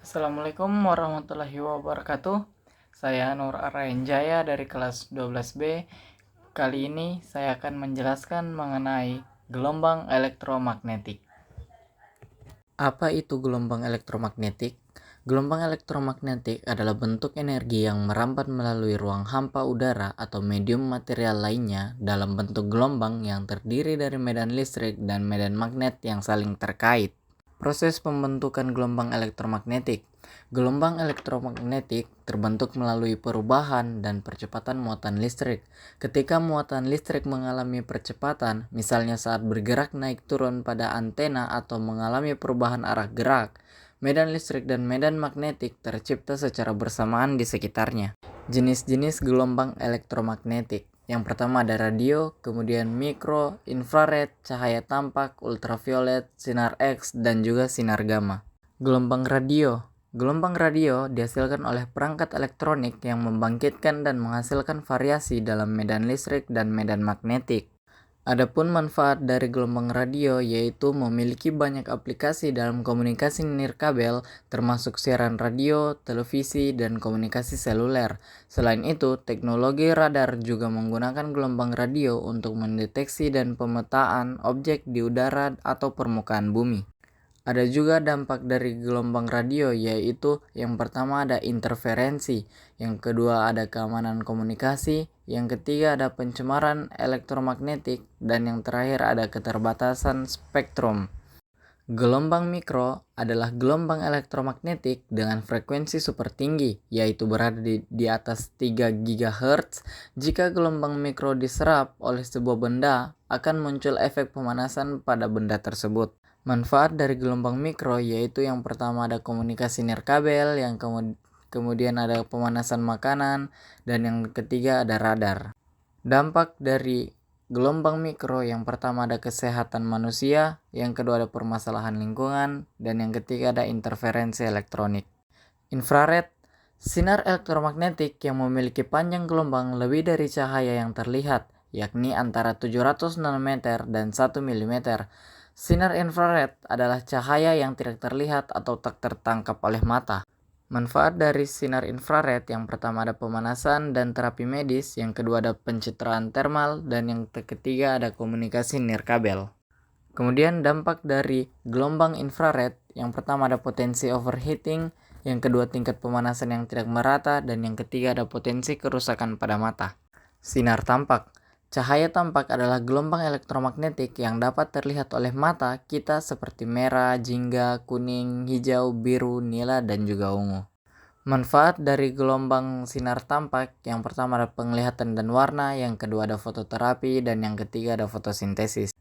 Assalamualaikum warahmatullahi wabarakatuh. Saya Nur Arayanjaya dari kelas 12B. Kali ini saya akan menjelaskan mengenai gelombang elektromagnetik. Apa itu gelombang elektromagnetik? Gelombang elektromagnetik adalah bentuk energi yang merambat melalui ruang hampa udara atau medium material lainnya dalam bentuk gelombang yang terdiri dari medan listrik dan medan magnet yang saling terkait. Proses pembentukan gelombang elektromagnetik. Gelombang elektromagnetik terbentuk melalui perubahan dan percepatan muatan listrik. Ketika muatan listrik mengalami percepatan, misalnya saat bergerak naik turun pada antena atau mengalami perubahan arah gerak, medan listrik dan medan magnetik tercipta secara bersamaan di sekitarnya. Jenis-jenis gelombang elektromagnetik. Yang pertama ada radio, kemudian mikro, infrared, cahaya tampak, ultraviolet, sinar X, dan juga sinar gamma. Gelombang radio. Gelombang radio dihasilkan oleh perangkat elektronik yang membangkitkan dan menghasilkan variasi dalam medan listrik dan medan magnetik. Adapun manfaat dari gelombang radio yaitu memiliki banyak aplikasi dalam komunikasi nirkabel termasuk siaran radio, televisi, dan komunikasi seluler. Selain itu, teknologi radar juga menggunakan gelombang radio untuk mendeteksi dan pemetaan objek di udara atau permukaan bumi. Ada juga dampak dari gelombang radio yaitu yang pertama ada interferensi, yang kedua ada keamanan komunikasi, yang ketiga ada pencemaran elektromagnetik, dan yang terakhir ada keterbatasan spektrum. Gelombang mikro adalah gelombang elektromagnetik dengan frekuensi super tinggi, yaitu berada di atas 3 GHz. Jika gelombang mikro diserap oleh sebuah benda, akan muncul efek pemanasan pada benda tersebut. Manfaat dari gelombang mikro yaitu yang pertama ada komunikasi nirkabel, yang kemudian ada pemanasan makanan, dan yang ketiga ada radar. Dampak dari gelombang mikro yang pertama ada kesehatan manusia, yang kedua ada permasalahan lingkungan, dan yang ketiga ada interferensi elektronik. Infrared, sinar elektromagnetik yang memiliki panjang gelombang lebih dari cahaya yang terlihat, yakni antara 700 nanometer dan 1 mm. Sinar infrared adalah cahaya yang tidak terlihat atau tak tertangkap oleh mata. Manfaat dari sinar infrared yang pertama ada pemanasan dan terapi medis, yang kedua ada pencitraan termal, dan yang ketiga ada komunikasi nirkabel. Kemudian dampak dari gelombang infrared, yang pertama ada potensi overheating, yang kedua tingkat pemanasan yang tidak merata, dan yang ketiga ada potensi kerusakan pada mata. Sinar tampak. Cahaya tampak adalah gelombang elektromagnetik yang dapat terlihat oleh mata kita seperti merah, jingga, kuning, hijau, biru, nila, dan juga ungu. Manfaat dari gelombang sinar tampak, yang pertama ada penglihatan dan warna, yang kedua ada fototerapi, dan yang ketiga ada fotosintesis.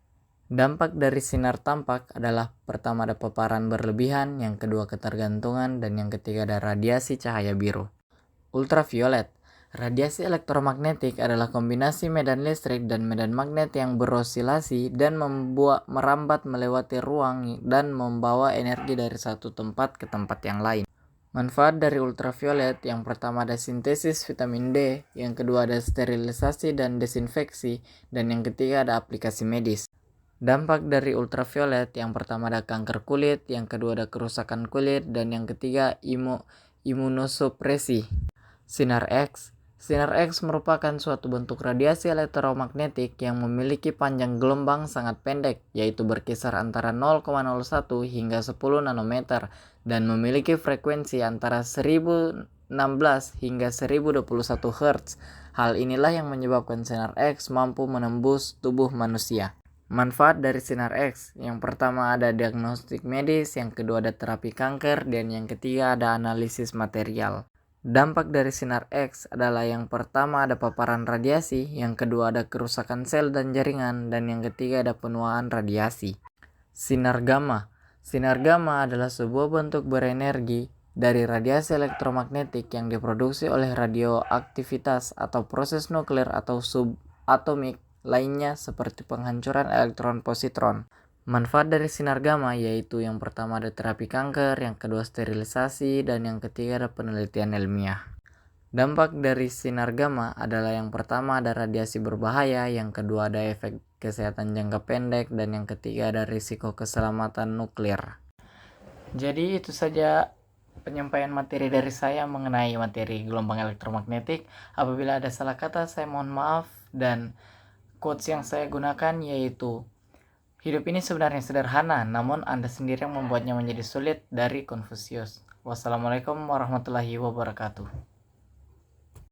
Dampak dari sinar tampak adalah pertama ada paparan berlebihan, yang kedua ketergantungan, dan yang ketiga ada radiasi cahaya biru. Ultraviolet. Radiasi elektromagnetik adalah kombinasi medan listrik dan medan magnet yang berosilasi dan merambat melewati ruang dan membawa energi dari satu tempat ke tempat yang lain. Manfaat dari ultraviolet, yang pertama ada sintesis vitamin D, yang kedua ada sterilisasi dan desinfeksi, dan yang ketiga ada aplikasi medis. Dampak dari ultraviolet, yang pertama ada kanker kulit, yang kedua ada kerusakan kulit, dan yang ketiga imunosupresi. Sinar X. Sinar X merupakan suatu bentuk radiasi elektromagnetik yang memiliki panjang gelombang sangat pendek, yaitu berkisar antara 0,01 hingga 10 nanometer, dan memiliki frekuensi antara 1016 hingga 1021 Hz. Hal inilah yang menyebabkan sinar X mampu menembus tubuh manusia. Manfaat dari sinar X, yang pertama ada diagnostik medis, yang kedua ada terapi kanker, dan yang ketiga ada analisis material. Dampak dari sinar X adalah yang pertama ada paparan radiasi, yang kedua ada kerusakan sel dan jaringan, dan yang ketiga ada penuaan radiasi. Sinar gamma. Sinar gamma adalah sebuah bentuk berenergi dari radiasi elektromagnetik yang diproduksi oleh radioaktivitas atau proses nuklir atau subatomik lainnya seperti penghancuran elektron positron. Manfaat dari sinar gamma yaitu yang pertama ada terapi kanker, yang kedua sterilisasi, dan yang ketiga ada penelitian ilmiah. Dampak dari sinar gamma adalah yang pertama ada radiasi berbahaya, yang kedua ada efek kesehatan jangka pendek, dan yang ketiga ada risiko keselamatan nuklir. Jadi itu saja penyampaian materi dari saya mengenai materi gelombang elektromagnetik. Apabila ada salah kata, saya mohon maaf, dan quotes yang saya gunakan yaitu, hidup ini sebenarnya sederhana, namun Anda sendiri yang membuatnya menjadi sulit, dari Confucius. Wassalamualaikum warahmatullahi wabarakatuh.